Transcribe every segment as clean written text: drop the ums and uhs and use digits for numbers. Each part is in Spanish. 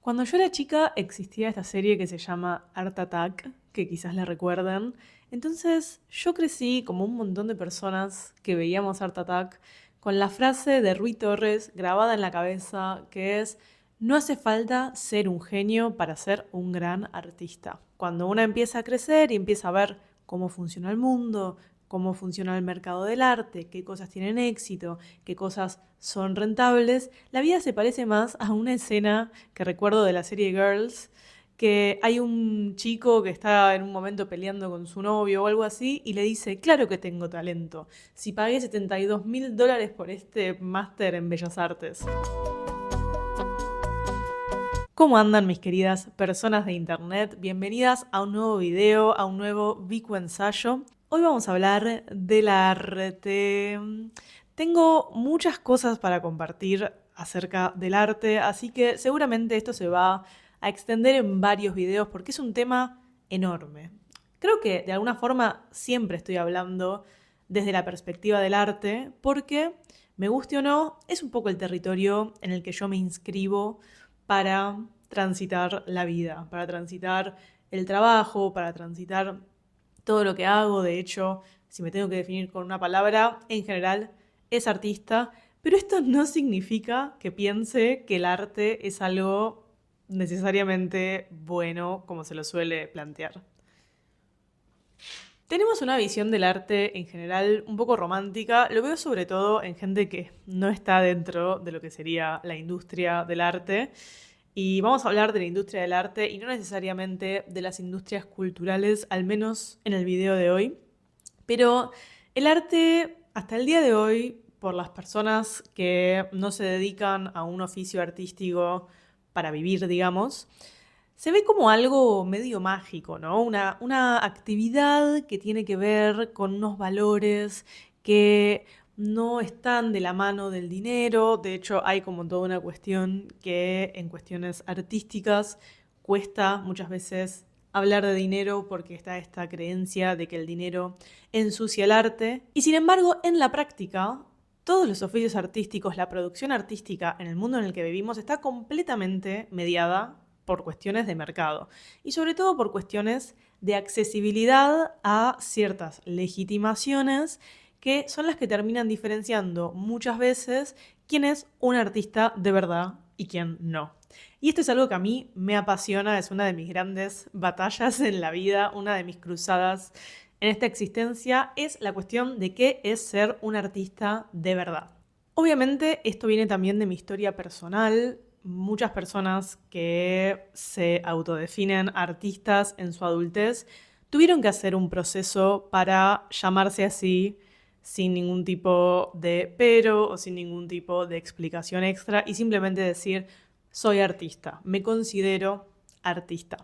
Cuando yo era chica existía esta serie que se llama Art Attack, que quizás la recuerden. Entonces yo crecí como un montón de personas que veíamos Art Attack con la frase de Rui Torres grabada en la cabeza que es: no hace falta ser un genio para ser un gran artista. Cuando uno empieza a crecer y empieza a ver cómo funciona el mundo, cómo funciona el mercado del arte, qué cosas tienen éxito, qué cosas son rentables, la vida se parece más a una escena que recuerdo de la serie Girls, que hay un chico que está en un momento peleando con su novio o algo así y le dice: claro que tengo talento, si pagué $72.000 por este máster en Bellas Artes. ¿Cómo andan mis queridas personas de internet? Bienvenidas a un nuevo video, a un nuevo Vicu Ensayo. Hoy vamos a hablar del arte. Tengo muchas cosas para compartir acerca del arte, así que seguramente esto se va a extender en varios videos porque es un tema enorme. Creo que de alguna forma siempre estoy hablando desde la perspectiva del arte porque, me guste o no, es un poco el territorio en el que yo me inscribo para transitar la vida, para transitar el trabajo, para transitar todo lo que hago. De hecho, si me tengo que definir con una palabra, en general es artista, pero esto no significa que piense que el arte es algo necesariamente bueno, como se lo suele plantear. Tenemos una visión del arte en general un poco romántica. Lo veo sobre todo en gente que no está dentro de lo que sería la industria del arte. Y vamos a hablar de la industria del arte y no necesariamente de las industrias culturales, al menos en el video de hoy. Pero el arte, hasta el día de hoy, por las personas que no se dedican a un oficio artístico para vivir, digamos, se ve como algo medio mágico, ¿no? Una actividad que tiene que ver con unos valores que no están de la mano del dinero. De hecho, hay como toda una cuestión que en cuestiones artísticas cuesta muchas veces hablar de dinero porque está esta creencia de que el dinero ensucia el arte. Y sin embargo, en la práctica, todos los oficios artísticos, la producción artística en el mundo en el que vivimos está completamente mediada por cuestiones de mercado y sobre todo por cuestiones de accesibilidad a ciertas legitimaciones que son las que terminan diferenciando muchas veces quién es un artista de verdad y quién no. Y esto es algo que a mí me apasiona, es una de mis grandes batallas en la vida, una de mis cruzadas en esta existencia, es la cuestión de qué es ser un artista de verdad. Obviamente esto viene también de mi historia personal. Muchas personas que se autodefinen artistas en su adultez tuvieron que hacer un proceso para llamarse así sin ningún tipo de pero o sin ningún tipo de explicación extra y simplemente decir: soy artista, me considero artista.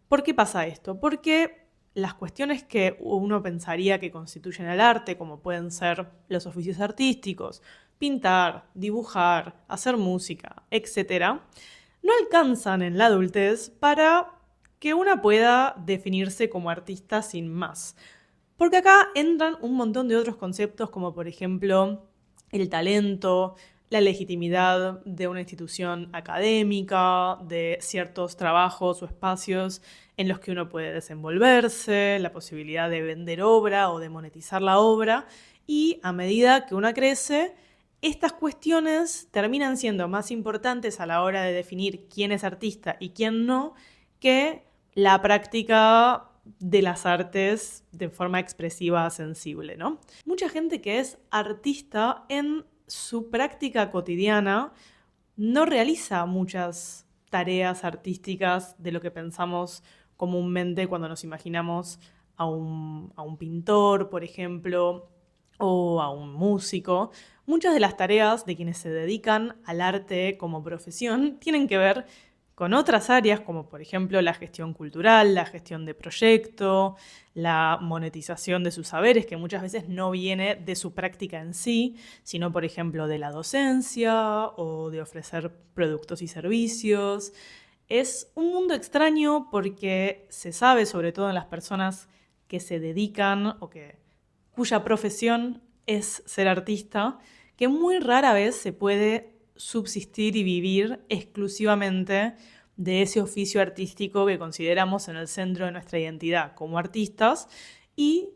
¿Por qué pasa esto? Porque las cuestiones que uno pensaría que constituyen el arte, como pueden ser los oficios artísticos, pintar, dibujar, hacer música, etc., no alcanzan en la adultez para que una pueda definirse como artista sin más. Porque acá entran un montón de otros conceptos como por ejemplo el talento, la legitimidad de una institución académica, de ciertos trabajos o espacios en los que uno puede desenvolverse, la posibilidad de vender obra o de monetizar la obra. Y a medida que uno crece, estas cuestiones terminan siendo más importantes a la hora de definir quién es artista y quién no, que la práctica de las artes de forma expresiva, sensible, ¿no? Mucha gente que es artista en su práctica cotidiana no realiza muchas tareas artísticas de lo que pensamos comúnmente cuando nos imaginamos a un pintor, por ejemplo, o a un músico. Muchas de las tareas de quienes se dedican al arte como profesión tienen que ver con otras áreas, como por ejemplo la gestión cultural, la gestión de proyecto, la monetización de sus saberes, que muchas veces no viene de su práctica en sí, sino por ejemplo de la docencia o de ofrecer productos y servicios. Es un mundo extraño porque se sabe, sobre todo en las personas que se dedican o cuya profesión es ser artista, que muy rara vez se puede subsistir y vivir exclusivamente de ese oficio artístico que consideramos en el centro de nuestra identidad como artistas, y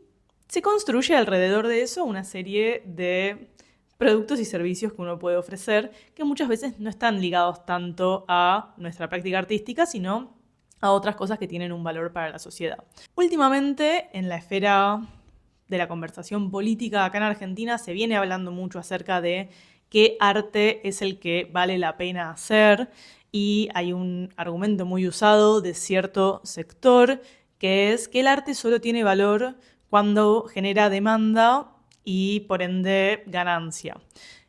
se construye alrededor de eso una serie de productos y servicios que uno puede ofrecer que muchas veces no están ligados tanto a nuestra práctica artística, sino a otras cosas que tienen un valor para la sociedad. Últimamente, en la esfera de la conversación política acá en Argentina, se viene hablando mucho acerca de qué arte es el que vale la pena hacer, y hay un argumento muy usado de cierto sector que es que el arte solo tiene valor cuando genera demanda y por ende ganancia.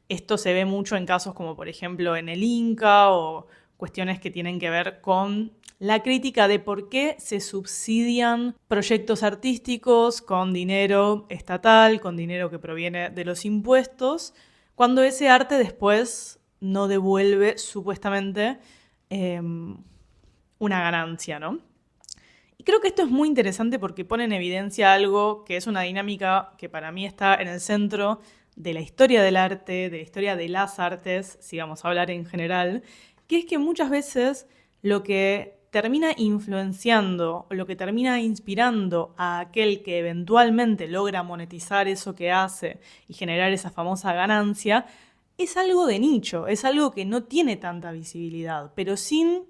Esto se ve mucho en casos como por ejemplo en el Inca o cuestiones que tienen que ver con la crítica de por qué se subsidian proyectos artísticos con dinero estatal, con dinero que proviene de los impuestos, cuando ese arte después no devuelve supuestamente una ganancia, ¿no? Y creo que esto es muy interesante porque pone en evidencia algo que es una dinámica que para mí está en el centro de la historia del arte, de la historia de las artes, si vamos a hablar en general, que es que muchas veces lo que termina influenciando o lo que termina inspirando a aquel que eventualmente logra monetizar eso que hace y generar esa famosa ganancia, es algo de nicho, es algo que no tiene tanta visibilidad, pero sin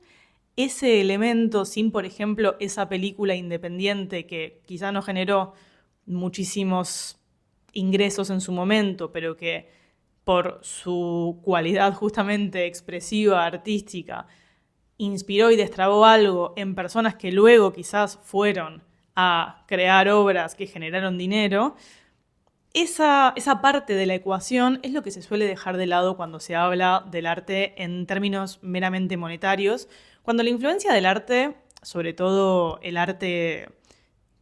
ese elemento, sin, por ejemplo, esa película independiente que quizá no generó muchísimos ingresos en su momento, pero que por su cualidad justamente expresiva, artística, inspiró y destrabó algo en personas que luego quizás fueron a crear obras que generaron dinero, esa parte de la ecuación es lo que se suele dejar de lado cuando se habla del arte en términos meramente monetarios, cuando la influencia del arte, sobre todo el arte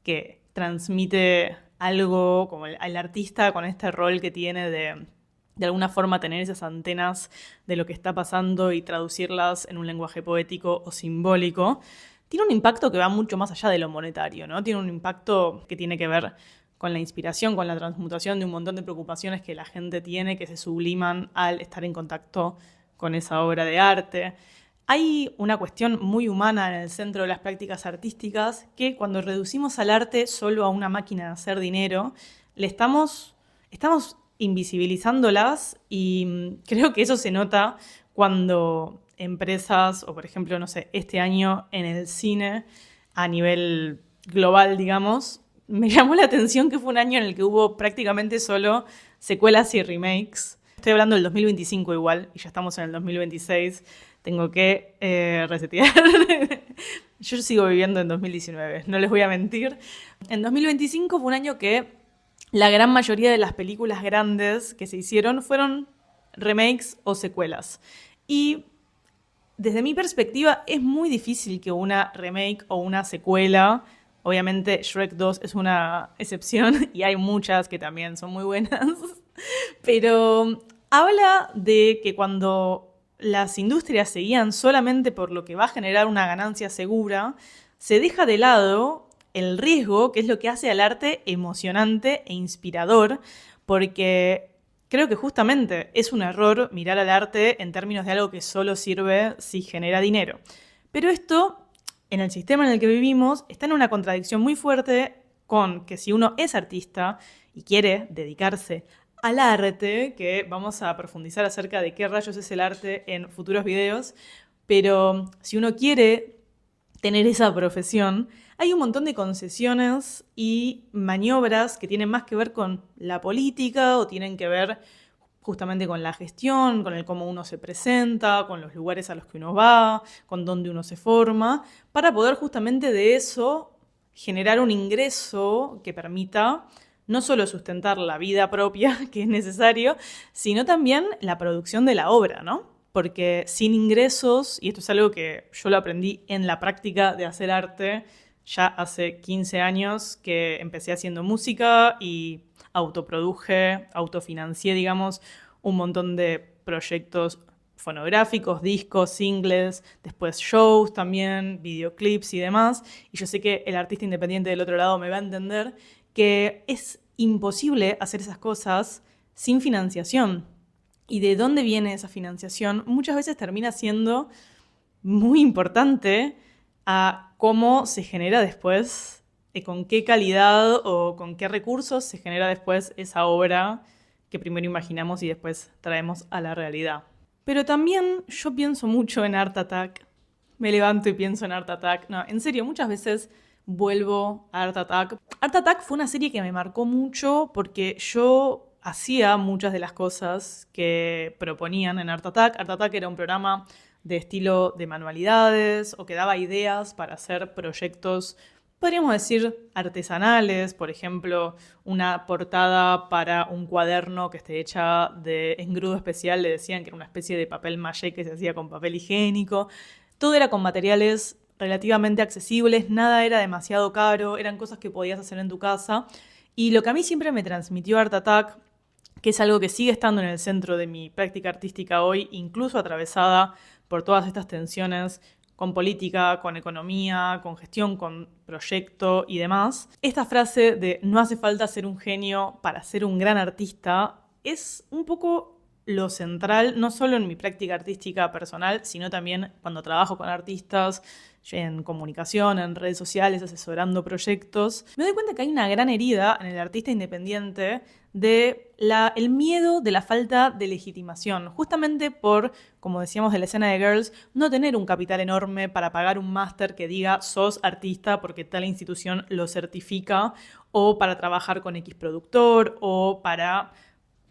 que transmite algo, como el artista con este rol que tiene de alguna forma tener esas antenas de lo que está pasando y traducirlas en un lenguaje poético o simbólico, tiene un impacto que va mucho más allá de lo monetario, ¿no? Tiene un impacto que tiene que ver con la inspiración, con la transmutación de un montón de preocupaciones que la gente tiene, que se subliman al estar en contacto con esa obra de arte. Hay una cuestión muy humana en el centro de las prácticas artísticas que cuando reducimos al arte solo a una máquina de hacer dinero, le estamos invisibilizándolas, y creo que eso se nota cuando empresas, o por ejemplo, no sé, este año en el cine a nivel global, digamos, me llamó la atención que fue un año en el que hubo prácticamente solo secuelas y remakes. Estoy hablando del 2025 igual, y ya estamos en el 2026. Tengo que resetear. Yo sigo viviendo en 2019, no les voy a mentir. En 2025 fue un año que la gran mayoría de las películas grandes que se hicieron fueron remakes o secuelas. Y desde mi perspectiva es muy difícil que una remake o una secuela, obviamente Shrek 2 es una excepción y hay muchas que también son muy buenas, pero habla de que cuando las industrias se guían solamente por lo que va a generar una ganancia segura, se deja de lado el riesgo, que es lo que hace al arte emocionante e inspirador, porque creo que justamente es un error mirar al arte en términos de algo que solo sirve si genera dinero. Pero esto, en el sistema en el que vivimos, está en una contradicción muy fuerte con que si uno es artista y quiere dedicarse al arte, que vamos a profundizar acerca de qué rayos es el arte en futuros videos, pero si uno quiere tener esa profesión, hay un montón de concesiones y maniobras que tienen más que ver con la política o tienen que ver justamente con la gestión, con el cómo uno se presenta, con los lugares a los que uno va, con dónde uno se forma, para poder justamente de eso generar un ingreso que permita no solo sustentar la vida propia, que es necesario, sino también la producción de la obra, ¿no? Porque sin ingresos, y esto es algo que yo lo aprendí en la práctica de hacer arte ya hace 15 años que empecé haciendo música y autoproduje, autofinancié, digamos, un montón de proyectos fonográficos, discos, singles, después shows también, videoclips y demás. Y yo sé que el artista independiente del otro lado me va a entender que es imposible hacer esas cosas sin financiación. ¿Y de dónde viene esa financiación? Muchas veces termina siendo muy importante a cómo se genera después, con qué calidad o con qué recursos se genera después esa obra que primero imaginamos y después traemos a la realidad. Pero también yo pienso mucho en Art Attack. Me levanto y pienso en Art Attack. No, en serio, muchas veces vuelvo a Art Attack. Art Attack fue una serie que me marcó mucho porque yo hacía muchas de las cosas que proponían en Art Attack. Art Attack era un programa de estilo de manualidades o que daba ideas para hacer proyectos, podríamos decir, artesanales. Por ejemplo, una portada para un cuaderno que esté hecha de engrudo especial, le decían que era una especie de papel maché que se hacía con papel higiénico. Todo era con materiales relativamente accesibles, nada era demasiado caro, eran cosas que podías hacer en tu casa. Y lo que a mí siempre me transmitió Art Attack, que es algo que sigue estando en el centro de mi práctica artística hoy, incluso atravesada por todas estas tensiones con política, con economía, con gestión, con proyecto y demás. Esta frase de no hace falta ser un genio para ser un gran artista es un poco lo central, no solo en mi práctica artística personal, sino también cuando trabajo con artistas, en comunicación, en redes sociales, asesorando proyectos. Me doy cuenta que hay una gran herida en el artista independiente de el miedo de la falta de legitimación, justamente por, como decíamos de la escena de Girls, no tener un capital enorme para pagar un máster que diga sos artista porque tal institución lo certifica, o para trabajar con X productor, o para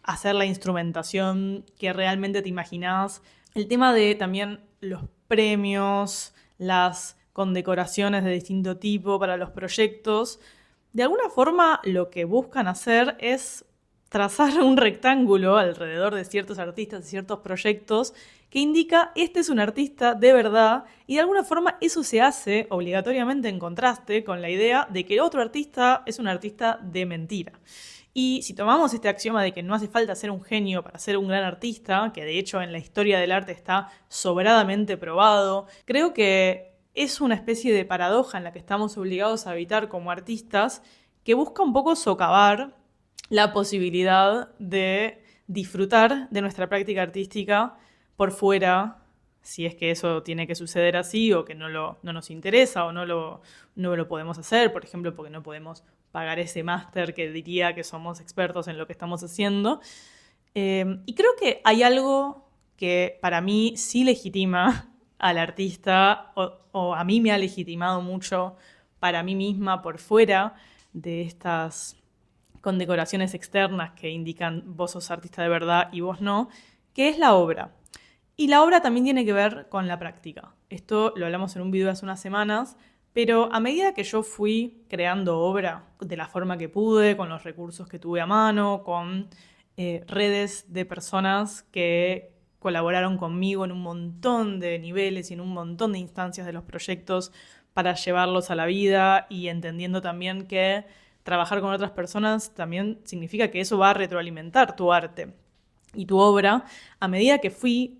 hacer la instrumentación que realmente te imaginás. El tema de también los premios, las condecoraciones de distinto tipo para los proyectos, de alguna forma lo que buscan hacer es trazar un rectángulo alrededor de ciertos artistas y ciertos proyectos que indica este es un artista de verdad, y de alguna forma eso se hace obligatoriamente en contraste con la idea de que otro artista es un artista de mentira. Y si tomamos este axioma de que no hace falta ser un genio para ser un gran artista, que de hecho en la historia del arte está sobradamente probado, creo que es una especie de paradoja en la que estamos obligados a habitar como artistas, que busca un poco socavar la posibilidad de disfrutar de nuestra práctica artística por fuera, si es que eso tiene que suceder así o que no nos interesa o no lo podemos hacer, por ejemplo, porque no podemos pagar ese máster que diría que somos expertos en lo que estamos haciendo. Y creo que hay algo que para mí sí legitima al artista, o a mí me ha legitimado mucho para mí misma por fuera de estas condecoraciones externas que indican vos sos artista de verdad y vos no, que es la obra. Y la obra también tiene que ver con la práctica. Esto lo hablamos en un video hace unas semanas, pero a medida que yo fui creando obra de la forma que pude, con los recursos que tuve a mano, con redes de personas que colaboraron conmigo en un montón de niveles y en un montón de instancias de los proyectos para llevarlos a la vida, y entendiendo también que trabajar con otras personas también significa que eso va a retroalimentar tu arte y tu obra. A medida que fui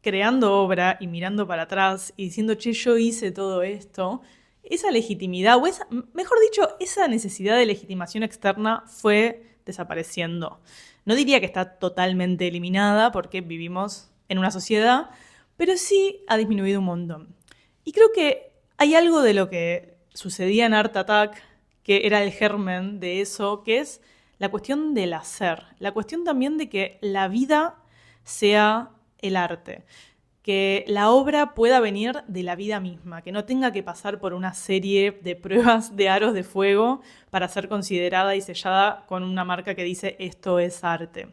creando obra y mirando para atrás y diciendo, che, yo hice todo esto, esa legitimidad, o mejor dicho, esa necesidad de legitimación externa fue desapareciendo. No diría que está totalmente eliminada porque vivimos en una sociedad, pero sí ha disminuido un montón. Y creo que hay algo de lo que sucedía en Art Attack que era el germen de eso, que es la cuestión del hacer, la cuestión también de que la vida sea el arte, que la obra pueda venir de la vida misma, que no tenga que pasar por una serie de pruebas de aros de fuego para ser considerada y sellada con una marca que dice esto es arte.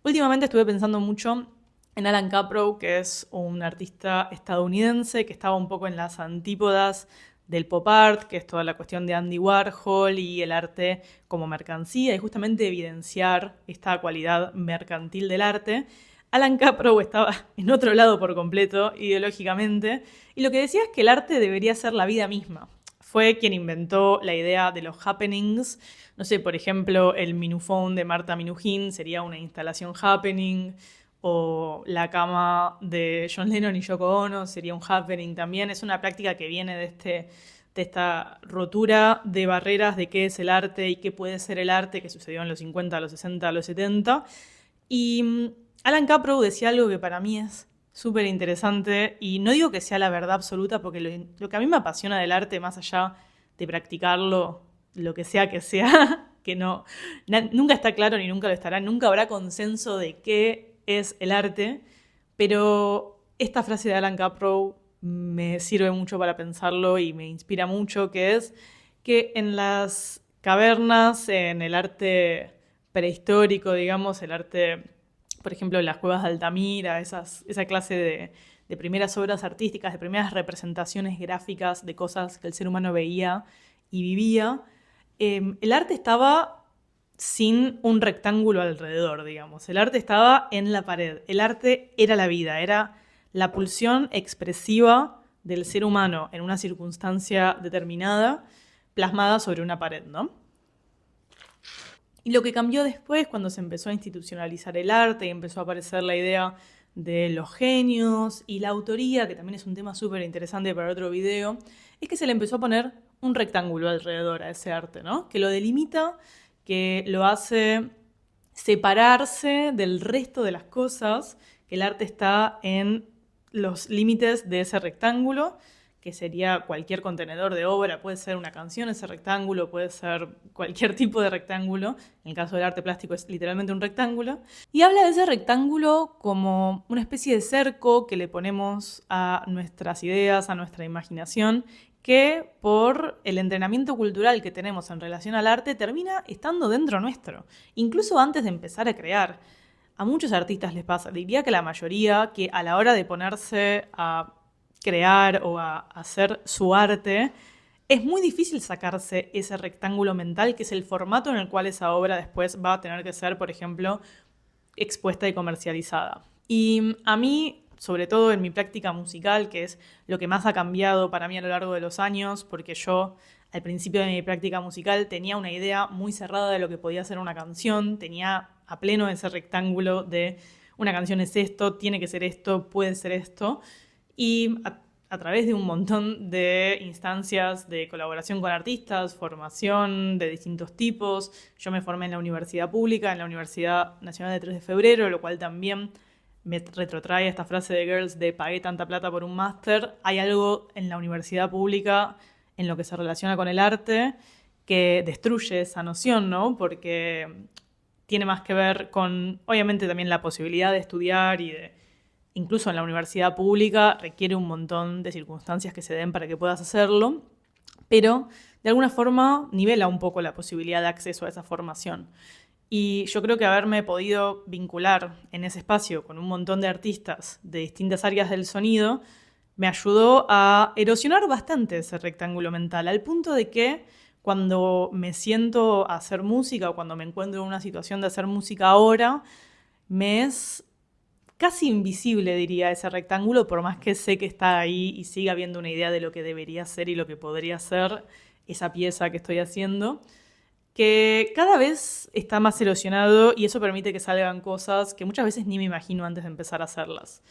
Últimamente estuve pensando mucho en Alan Caprow, que es un artista estadounidense que estaba un poco en las antípodas del pop art, que es toda la cuestión de Andy Warhol y el arte como mercancía, y justamente evidenciar esta cualidad mercantil del arte. Alan Caprow estaba en otro lado por completo, ideológicamente, y lo que decía es que el arte debería ser la vida misma. Fue quien inventó la idea de los happenings. No sé, por ejemplo, el Minufone de Marta Minujín sería una instalación happening, o la cama de John Lennon y Yoko Ono sería un happening también. Es una práctica que viene de esta rotura de barreras de qué es el arte y qué puede ser el arte, que sucedió en los 50, los 60, los 70. Y Alan Caprow decía algo que para mí es Súper interesante, y no digo que sea la verdad absoluta, porque lo que a mí me apasiona del arte, más allá de practicarlo, lo que sea, que no, nunca está claro ni nunca lo estará, nunca habrá consenso de qué es el arte, pero esta frase de Alan Caprow me sirve mucho para pensarlo y me inspira mucho, que es que en las cavernas, en el arte prehistórico, digamos, el arte, por ejemplo, en las cuevas de Altamira, esa clase de primeras obras artísticas, de primeras representaciones gráficas de cosas que el ser humano veía y vivía, el arte estaba sin un rectángulo alrededor, digamos. El arte estaba en la pared. El arte era la vida, era la pulsión expresiva del ser humano en una circunstancia determinada, plasmada sobre una pared, ¿no? Y lo que cambió después, cuando se empezó a institucionalizar el arte y empezó a aparecer la idea de los genios y la autoría, que también es un tema súper interesante para otro video, es que se le empezó a poner un rectángulo alrededor a ese arte, ¿no? Que lo delimita, que lo hace separarse del resto de las cosas, que el arte está en los límites de ese rectángulo, que sería cualquier contenedor de obra, puede ser una canción ese rectángulo, puede ser cualquier tipo de rectángulo, en el caso del arte plástico es literalmente un rectángulo, y habla de ese rectángulo como una especie de cerco que le ponemos a nuestras ideas, a nuestra imaginación, que por el entrenamiento cultural que tenemos en relación al arte termina estando dentro nuestro, incluso antes de empezar a crear. A muchos artistas les pasa, diría que la mayoría, que a la hora de ponerse a crear o a hacer su arte, es muy difícil sacarse ese rectángulo mental que es el formato en el cual esa obra después va a tener que ser, por ejemplo, expuesta y comercializada. Y a mí, sobre todo en mi práctica musical, que es lo que más ha cambiado para mí a lo largo de los años, porque yo al principio de mi práctica musical tenía una idea muy cerrada de lo que podía ser una canción, tenía a pleno ese rectángulo de una canción es esto, tiene que ser esto, puede ser esto, y a través de un montón de instancias de colaboración con artistas, formación de distintos tipos. Yo me formé en la universidad pública, en la Universidad Nacional de 3 de Febrero, lo cual también me retrotrae esta frase de Girls de pagué tanta plata por un máster. Hay algo en la universidad pública en lo que se relaciona con el arte que destruye esa noción, ¿no? Porque tiene más que ver con, obviamente, también la posibilidad de estudiar y de incluso en la universidad pública requiere un montón de circunstancias que se den para que puedas hacerlo, pero de alguna forma nivela un poco la posibilidad de acceso a esa formación. Y yo creo que haberme podido vincular en ese espacio con un montón de artistas de distintas áreas del sonido me ayudó a erosionar bastante ese rectángulo mental, al punto de que cuando me siento a hacer música o cuando me encuentro en una situación de hacer música ahora, me es casi invisible, diría, ese rectángulo, por más que sé que está ahí y siga habiendo una idea de lo que debería ser y lo que podría ser esa pieza que estoy haciendo, que cada vez está más erosionado y eso permite que salgan cosas que muchas veces ni me imagino antes de empezar a hacerlas.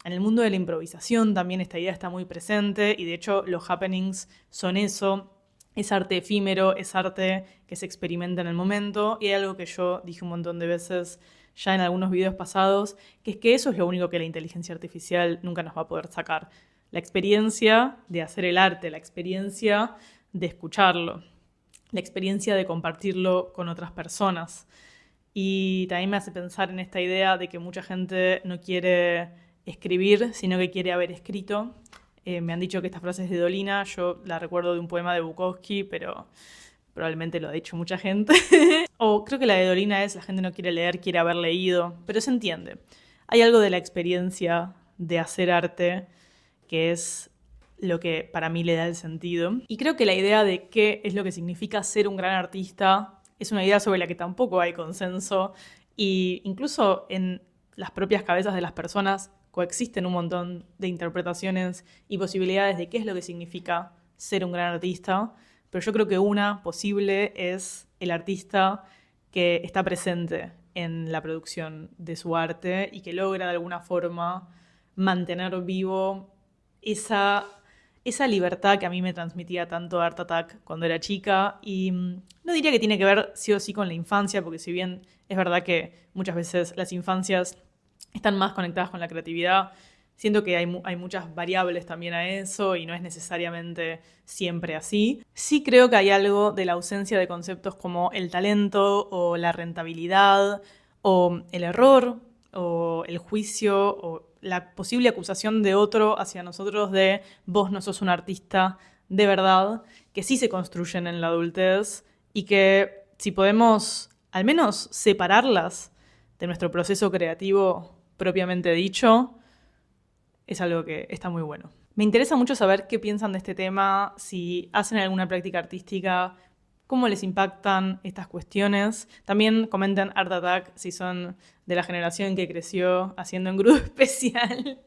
En el mundo de la improvisación también esta idea está muy presente y de hecho los happenings son eso, es arte efímero, es arte que se experimenta en el momento y hay algo que yo dije un montón de veces ya en algunos videos pasados, que es que eso es lo único que la inteligencia artificial nunca nos va a poder sacar. La experiencia de hacer el arte, la experiencia de escucharlo, la experiencia de compartirlo con otras personas. Y también me hace pensar en esta idea de que mucha gente no quiere escribir, sino que quiere haber escrito. Me han dicho que esta frase es de Dolina, yo la recuerdo de un poema de Bukowski, pero probablemente lo ha dicho mucha gente. O creo que la de Dolina es la gente no quiere leer, quiere haber leído, pero se entiende. Hay algo de la experiencia de hacer arte que es lo que para mí le da el sentido. Y creo que la idea de qué es lo que significa ser un gran artista es una idea sobre la que tampoco hay consenso y incluso en las propias cabezas de las personas coexisten un montón de interpretaciones y posibilidades de qué es lo que significa ser un gran artista, pero yo creo que una posible es el artista que está presente en la producción de su arte y que logra de alguna forma mantener vivo esa libertad que a mí me transmitía tanto Art Attack cuando era chica. Y no diría que tiene que ver sí o sí con la infancia, porque si bien es verdad que muchas veces las infancias están más conectadas con la creatividad, Siento que hay muchas variables también a eso y no es necesariamente siempre así. Sí creo que hay algo de la ausencia de conceptos como el talento o la rentabilidad o el error o el juicio o la posible acusación de otro hacia nosotros de vos no sos un artista de verdad, que sí se construyen en la adultez y que si podemos al menos separarlas de nuestro proceso creativo propiamente dicho, es algo que está muy bueno. Me interesa mucho saber qué piensan de este tema, si hacen alguna práctica artística, cómo les impactan estas cuestiones. También comenten Art Attack si son de la generación que creció haciendo engrudo especial.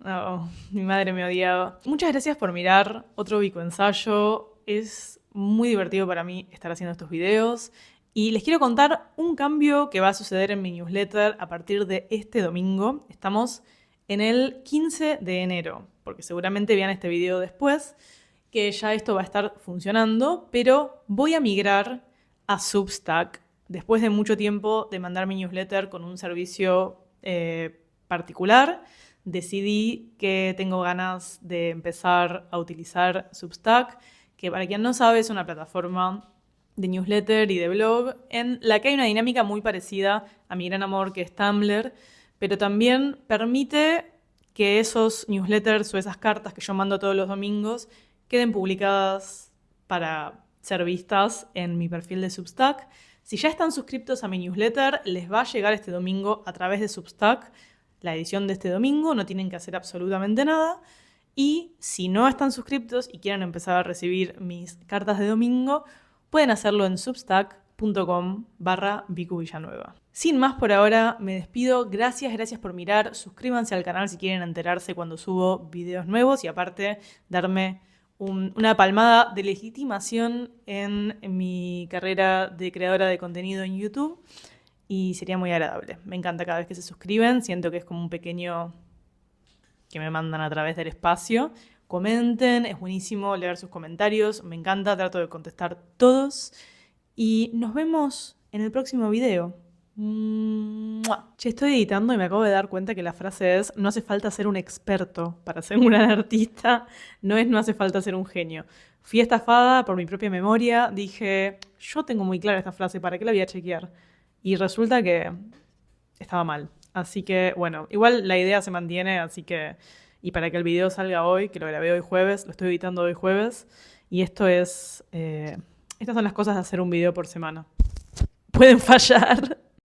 Oh, mi madre me odiaba. Muchas gracias por mirar otro Bicoensayo. Es muy divertido para mí estar haciendo estos videos. Y les quiero contar un cambio que va a suceder en mi newsletter a partir de este domingo. Estamos en el 15 de enero, porque seguramente vean este video después, que ya esto va a estar funcionando, pero voy a migrar a Substack después de mucho tiempo de mandar mi newsletter con un servicio particular. Decidí que tengo ganas de empezar a utilizar Substack, que para quien no sabe es una plataforma de newsletter y de blog en la que hay una dinámica muy parecida a mi gran amor que es Tumblr, pero también permite que esos newsletters o esas cartas que yo mando todos los domingos queden publicadas para ser vistas en mi perfil de Substack. Si ya están suscriptos a mi newsletter, les va a llegar este domingo a través de Substack la edición de este domingo, no tienen que hacer absolutamente nada. Y si no están suscriptos y quieren empezar a recibir mis cartas de domingo, pueden hacerlo en substack.com/VicuVillanueva. Sin más por ahora, me despido. Gracias por mirar. Suscríbanse al canal si quieren enterarse cuando subo videos nuevos y aparte darme una palmada de legitimación en mi carrera de creadora de contenido en YouTube. Y sería muy agradable. Me encanta cada vez que se suscriben. Siento que es como un pequeño que me mandan a través del espacio. Comenten, es buenísimo leer sus comentarios. Me encanta, trato de contestar todos. Y nos vemos en el próximo video. ¡Mua! Che, estoy editando y me acabo de dar cuenta que la frase es: no hace falta ser un experto para ser un gran artista. No hace falta ser un genio. Fui estafada por mi propia memoria. Dije, yo tengo muy clara esta frase, ¿para qué la voy a chequear? Y resulta que estaba mal. Así que, bueno, igual la idea se mantiene, así que... Y para que el video salga hoy, que lo grabé hoy jueves, lo estoy editando hoy jueves, y esto es... estas son las cosas de hacer un video por semana. Pueden fallar.